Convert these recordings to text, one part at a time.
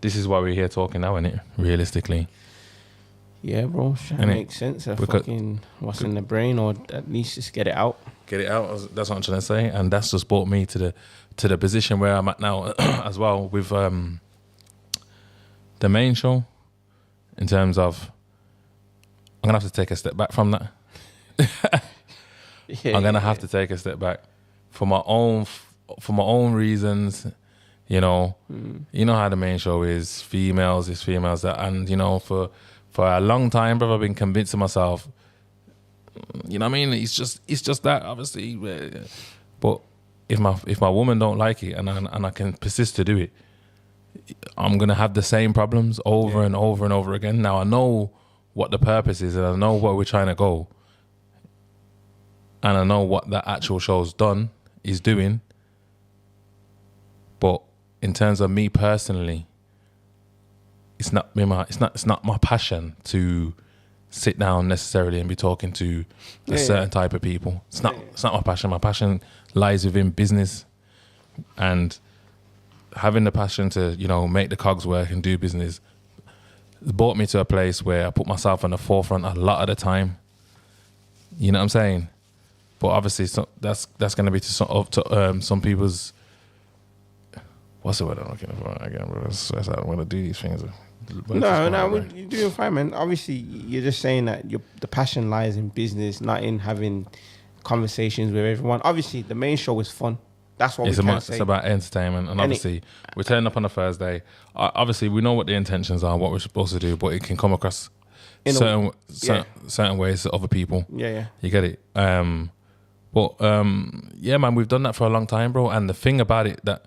this is why we're here talking now, innit? Realistically. Yeah, bro. Trying to make sense of fucking what's in the brain, or at least just get it out. Get it out. That's what I'm trying to say, and that's just brought me to the position where I'm at now, as well with the main show. In terms of, I'm gonna have to take a step back from that. I'm gonna have to take a step back for my own reasons. You know, you know how the main show is. Females, that, and you know, for a long time, bro, I've been convincing myself. You know what I mean? It's just that, obviously. But if my woman don't like it, and I can persist to do it, I'm gonna have the same problems over and over and over again. Now I know what the purpose is, and I know where we're trying to go, and I know what that actual show's is doing. But in terms of me personally, it's not my passion to sit down necessarily and be talking to a certain type of people. It's not my passion. My passion lies within business and having the passion to, you know, make the cogs work and do business brought me to a place where I put myself on the forefront a lot of the time. You know what I'm saying? But obviously, that's going to be to some people's. What's the word I'm looking for again, bro? That's how I'm going to do these things. No, you're doing fine, man. Obviously, you're just saying that the passion lies in business, not in having conversations with everyone. Obviously, the main show is fun. That's what we can say. It's about entertainment, and obviously, we're turning up on a Thursday. Obviously, we know what the intentions are, what we're supposed to do, but it can come across certain ways to other people. Yeah. You get it? Yeah, man, we've done that for a long time, bro. And the thing about it that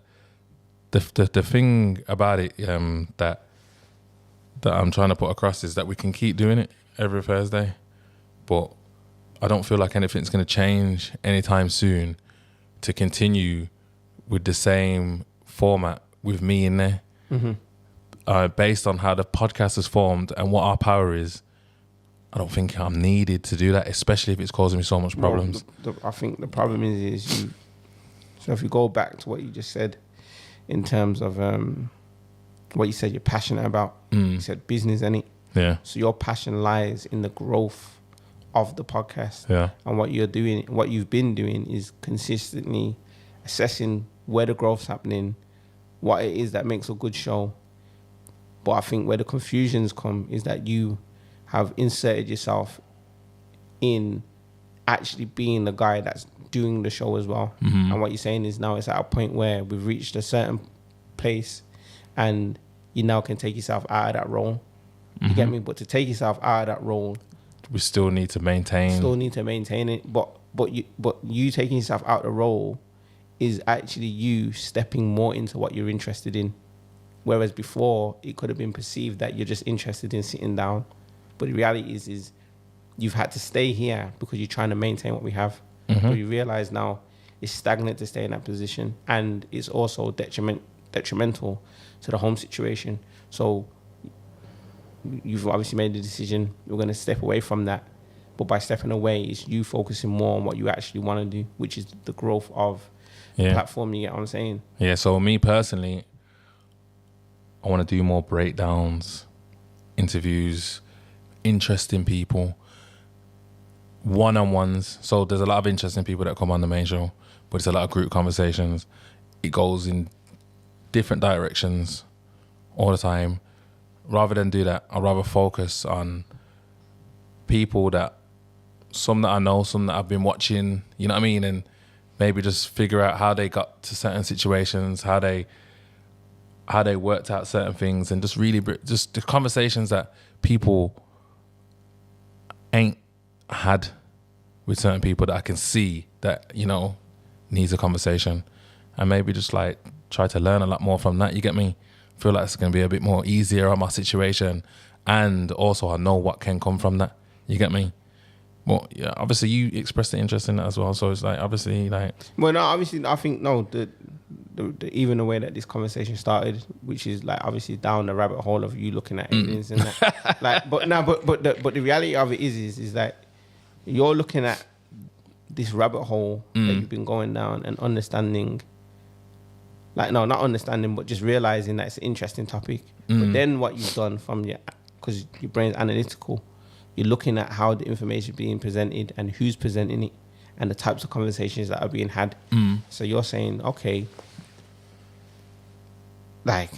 that I'm trying to put across is that we can keep doing it every Thursday, but I don't feel like anything's going to change anytime soon to continue with the same format with me in there. Based on how the podcast is formed and what our power is, I don't think I'm needed to do that, especially if it's causing me so much problems. Well, I think the problem is you. So if you go back to what you just said, in terms of what you said you're passionate about, you said business, innit? Yeah. So your passion lies in the growth of the podcast. Yeah. And what you've been doing is consistently assessing where the growth's happening, what it is that makes a good show. But I think where the confusions come is that you have inserted yourself in actually being the guy that's doing the show as well. And what you're saying is now it's at a point where we've reached a certain place and you now can take yourself out of that role. You get me? But to take yourself out of that role, we still need to maintain it. But you taking yourself out of the role is actually you stepping more into what you're interested in. Whereas before, it could have been perceived that you're just interested in sitting down. But the reality is you've had to stay here because you're trying to maintain what we have. But you realize now it's stagnant to stay in that position, and it's also detrimental to the home situation. So you've obviously made the decision you're going to step away from that. But by stepping away, it's you focusing more on what you actually want to do, which is the growth of the platform. You get what I'm saying? Yeah. So me personally, I want to do more breakdowns, interviews, interesting people, one-on-ones. So there's a lot of interesting people that come on the main show, but it's a lot of group conversations. It goes in different directions all the time. Rather than do that, I'd rather focus on people that, some that I know, some that I've been watching, you know what I mean? And maybe just figure out how they got to certain situations, how they worked out certain things, and just really, just the conversations that people ain't had with certain people that I can see that, you know, needs a conversation, and maybe just like try to learn a lot more from that. You get me? Feel like it's going to be a bit more easier on my situation, and also I know what can come from that. You get me? Well, yeah, obviously you expressed the interest in that as well, so it's like obviously like. Well, no, obviously I think the even the way that this conversation started, which is like obviously down the rabbit hole of you looking at aliens and that. Like, but the reality of it is that you're looking at this rabbit hole that you've been going down and understanding like, no, not understanding, but just realizing that it's an interesting topic. But then what you've done because your brain's analytical, you're looking at how the information is being presented and who's presenting it and the types of conversations that are being had. So you're saying, okay, like,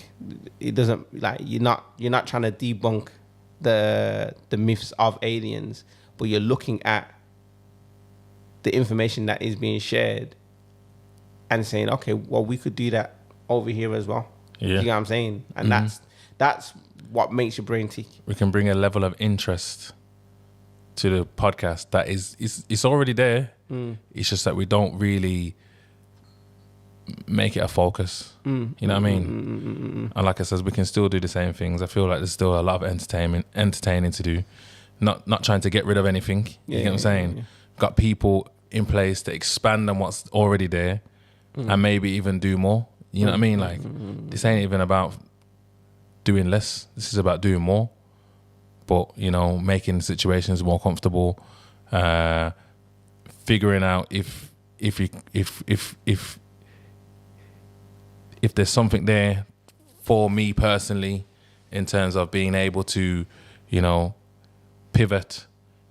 it doesn't, like, you're not trying to debunk the myths of aliens, but you're looking at the information that is being shared and saying, okay, well, we could do that over here as well. Yeah. You know what I'm saying? And that's what makes your brain tick. We can bring a level of interest to the podcast that it's already there. It's just that we don't really make it a focus. You know what I mean? And like I said, we can still do the same things. I feel like there's still a lot of entertaining to do. Not trying to get rid of anything. You get what I'm saying? Yeah. Got people in place to expand on what's already there and maybe even do more. You know what I mean? Like, this ain't even about doing less. This is about doing more. But, you know, making situations more comfortable, figuring out if there's something there for me personally in terms of being able to, you know, pivot,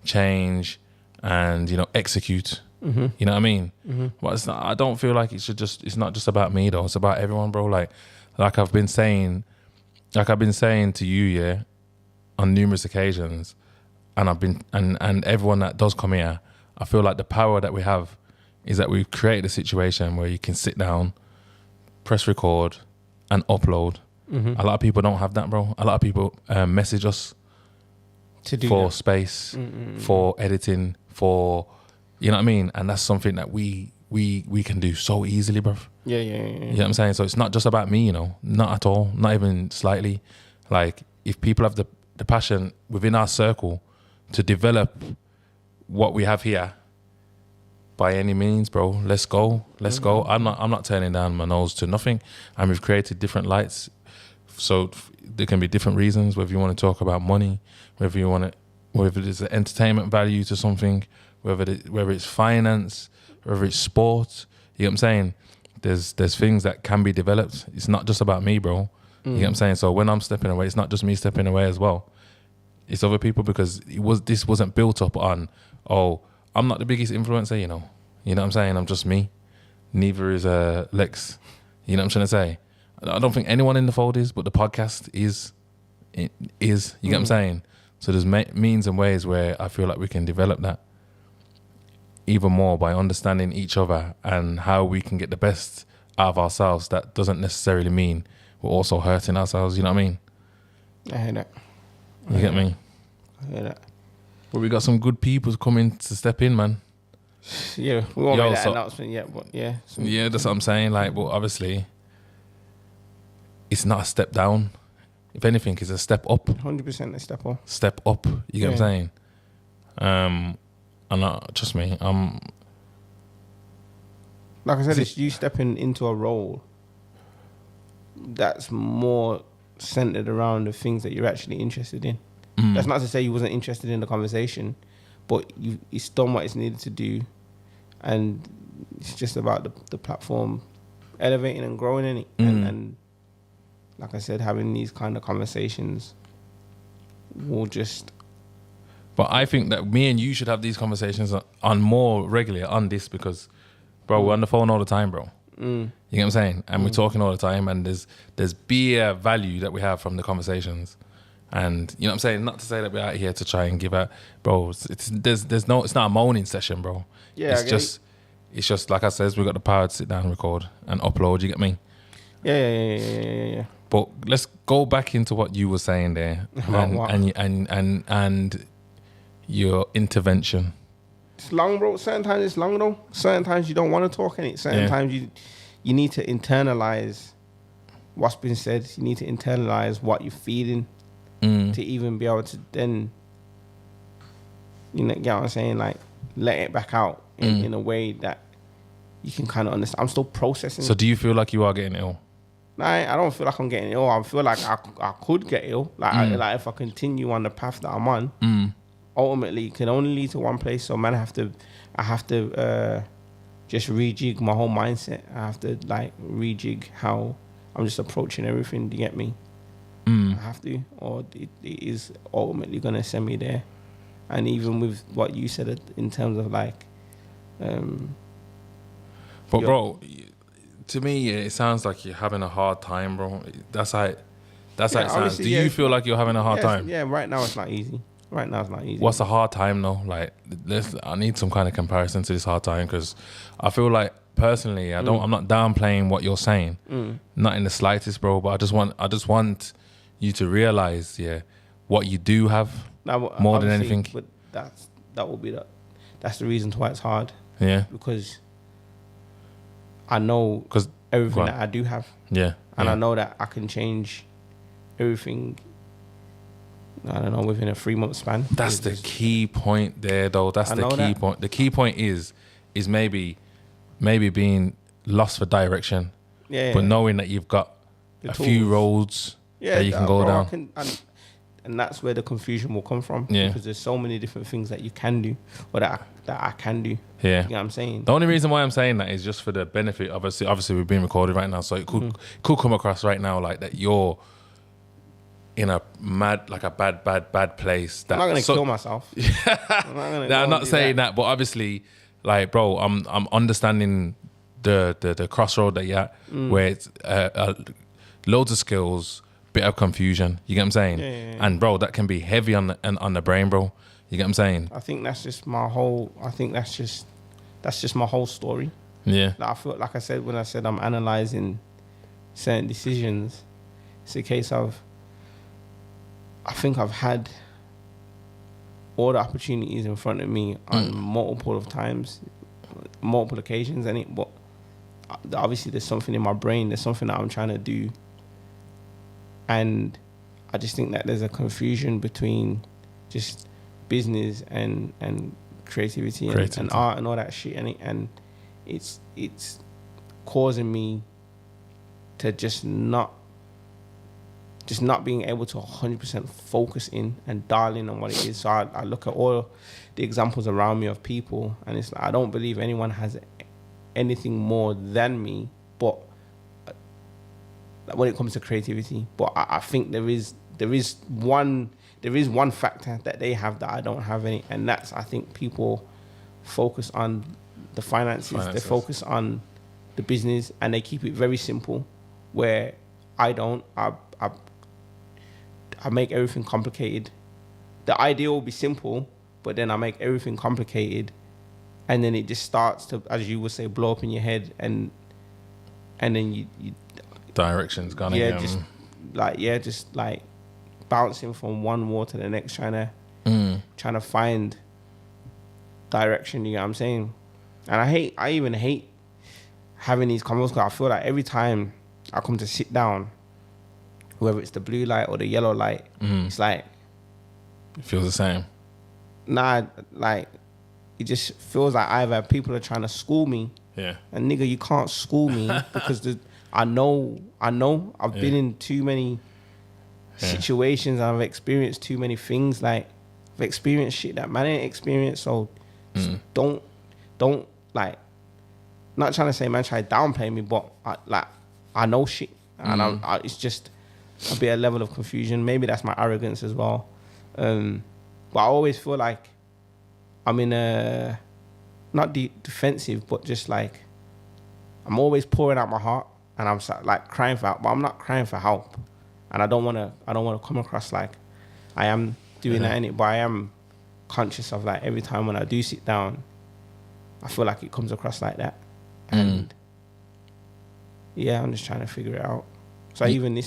change, and, you know, execute. You know what I mean? But it's not, I don't feel like it's not just about me though. It's about everyone, bro. Like I've been saying to you, yeah, on numerous occasions, and everyone that does come here, I feel like the power that we have is that we've created a situation where you can sit down, press record, and upload. A lot of people don't have that, bro. A lot of people message us to do for that. space, for editing, for, you know what I mean? And that's something that we can do so easily, bro. Yeah. You know what I'm saying? So it's not just about me, you know, not at all, not even slightly. Like, if people have the passion within our circle to develop what we have here, by any means, bro, let's go. I'm not turning down my nose to nothing. And we've created different lights, so there can be different reasons, whether you want to talk about money, whether there's an entertainment value to something, whether it's finance, whether it's sport. You know what I'm saying? There's things that can be developed. It's not just about me, bro. You know what I'm saying? So when I'm stepping away, it's not just me stepping away as well. It's other people, because this wasn't built up on, oh, I'm not the biggest influencer, you know. You know what I'm saying? I'm just me. Neither is Lex. You know what I'm trying to say? I don't think anyone in the fold is, but the podcast is. You get what I'm saying? So there's means and ways where I feel like we can develop that even more by understanding each other and how we can get the best out of ourselves. That doesn't necessarily mean we're also hurting ourselves. You know what I mean? I hear that. You get me? I hear that. But we got some good people coming to step in, man. Yeah, we won't make that announcement yet, but yeah. Yeah, that's what I'm saying. Like, but obviously, it's not a step down. If anything, it's a step up. 100% a step up. Step up. You get what I'm saying? And trust me, like I said, it's you stepping into a role that's more centered around the things that you're actually interested in. That's not to say you wasn't interested in the conversation, but it's done what it's needed to do, and it's just about the platform elevating and growing in it, and like I said, having these kind of conversations will just. But I think that me and you should have these conversations on more regularly on this, because, bro, we're on the phone all the time, bro. You get what I'm saying? And we're talking all the time, and there's beer value that we have from the conversations. And you know what I'm saying? Not to say that we're out here to try and give out, bro. It's not a moaning session, bro. Yeah, it's just like I says, we got the power to sit down, record, and upload. You get me? Yeah. But let's go back into what you were saying there, and your intervention. It's long, bro. Certain times it's long, though. Certain times you don't want to talk in it. Certain times you need to internalize what's been said. You need to internalize what you're feeling to even be able to then, you know, get what I'm saying? Like, let it back out in a way that you can kind of understand. I'm still processing. So do you feel like you are getting ill? Nah, I don't feel like I'm getting ill. I feel like I could get ill. Like, if I continue on the path that I'm on, ultimately it can only lead to one place. So man, I have to just rejig my whole mindset. I have to like rejig how I'm just approaching everything. Do you get me? I have to, or it is ultimately gonna send me there. And even with what you said in terms of like, but bro, to me, it sounds like you're having a hard time, bro. That's how it sounds. Do you feel like you're having a hard time? Yeah, right now it's not easy. What's a hard time though? Like, I need some kind of comparison to this hard time, because I feel like personally, I'm not downplaying what you're saying, not in the slightest, bro. But I just want you to realize, what you do have more than anything. But that's the reason why it's hard. Yeah, because I know everything that I do have. Yeah, and I know that I can change everything. I don't know, within a 3-month span. That's the key point there, though. That's the key point. The key point is maybe being lost for direction, but knowing that you've got a few roads that you can go down. And that's where the confusion will come from. Yeah. Because there's so many different things that you can do, or that I can do. Yeah. You know what I'm saying? The only reason why I'm saying that is just for the benefit. Obviously we're being recorded right now, so it could come across right now like that you're in a bad place. That, I'm not gonna kill myself. I'm not saying that, but obviously, like, bro, I'm understanding the crossroad that you're at, where it's loads of skills, bit of confusion. You get what I'm saying? Yeah. And bro, that can be heavy on the brain, bro. You get what I'm saying? I think that's just my whole. That's just my whole story. Yeah. Like, I feel like I said when I said I'm analyzing certain decisions. It's a case of, I think I've had all the opportunities in front of me on multiple occasions, but obviously there's something in my brain, there's something that I'm trying to do, and I just think that there's a confusion between just business and creativity. And art and all that shit, and it's causing me to just not being able to 100% focus in and dial in on what it is. So I look at all the examples around me of people, and it's like, I don't believe anyone has anything more than me, but when it comes to creativity. But I think there is one factor that they have that I don't have any, and that's, I think people focus on the finances. They focus on the business, and they keep it very simple, where I don't. I make everything complicated. The idea will be simple, but then I make everything complicated, and then it just starts to, as you would say, blow up in your head, and then you directions gone. Just like bouncing from one wall to the next, trying to find direction. You know what I'm saying? And I even hate having these convos, because I feel like every time I come to sit down, whether it's the blue light or the yellow light, it's like, it feels the same. Nah, like, it just feels like either people are trying to school me. Yeah. And nigga, you can't school me because I know I've been in too many situations, and I've experienced too many things. Like, I've experienced shit that man ain't experienced. So don't like, not trying to say man try to downplay me, but I know shit, and it's just a bit of level of confusion. Maybe that's my arrogance as well. But I always feel like I'm in a, not defensive, but just like, I'm always pouring out my heart, and I'm like crying for help, but I'm not crying for help. And I don't want to come across like I am doing that in it, but I am conscious of, like, every time when I do sit down, I feel like it comes across like that. And I'm just trying to figure it out. So even this